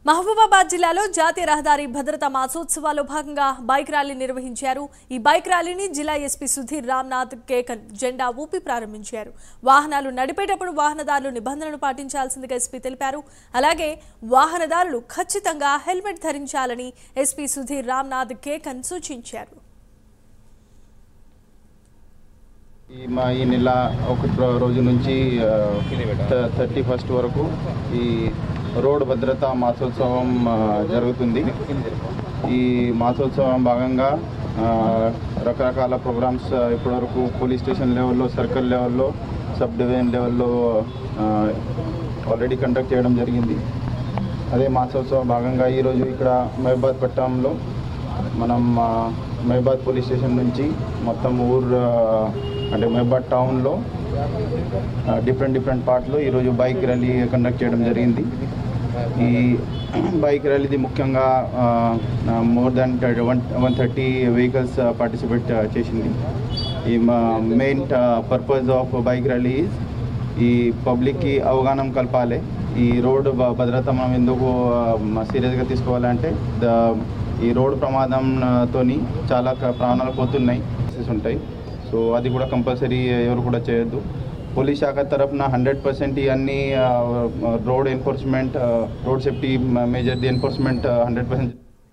మహబూబాబాద్ జిల్లాలో జాతీయ రహదారి భద్రతా మాసోత్సవాల్లో భాగంగా బైక్ ర్యాలీ నిర్వహించారు. ఈ బైక్ ర్యాలీని జిల్లా ఎస్పీ సుధీర్ రామ్నాథ్ కేకన్ జెండా ఊపి ప్రారంభించారు. వాహనాలు నడిపేటప్పుడు వాహనదారులు నిబంధనలు పాటించాల్సిందిగా ఎస్పీ తెలిపారు. అలాగే వాహనదారులు ఖచ్చితంగా హెల్మెట్ ధరించాలని ఎస్పీ సుధీర్ రామ్నాథ్ కేకన్ సూచించారు. ఈ నెల 1 రోజు నుంచి 31 వరకు ఈ రోడ్ భద్రతా మాసోత్సవం జరుగుతుంది. ఈ మాసోత్సవం భాగంగా రకరకాల ప్రోగ్రామ్స్ ఇప్పటివరకు పోలీస్ స్టేషన్ లెవెల్లో, సర్కిల్ లెవెల్లో, సబ్ డివిజన్ లెవెల్లో ఆల్రెడీ కండక్ట్ చేయడం జరిగింది. అదే మాసోత్సవం భాగంగా ఈరోజు ఇక్కడ మహబూబాబాద్ పట్టణంలో మనం మహబూబాబాద్ పోలీస్ స్టేషన్ నుంచి మొత్తం అంటే మహబూబాబాద్ టౌన్లో డిఫరెంట్ పార్ట్లో ఈరోజు బైక్ ర్యాలీ కండక్ట్ చేయడం జరిగింది. ఈ బైక్ ర్యాలీది ముఖ్యంగా మోర్ దాన్ 130 వెహికల్స్ పార్టిసిపేట్ చేసింది. ఈ main purpose of bike rally is ఈ పబ్లిక్కి అవగాహన కల్పాలి. ఈ రోడ్ భద్రత మనం ఎందుకు సీరియస్గా తీసుకోవాలంటే ఈ రోడ్ ప్రమాదంతో చాలా ప్రాణాలు పోతున్నాయి ఉంటాయి. సో అది కూడా కంపల్సరీ ఎవరు కూడా చేయొద్దు. పోలీస్ శాఖ తరఫున 100% ఇవన్నీ road enforcement, road safety measure the enforcement 100%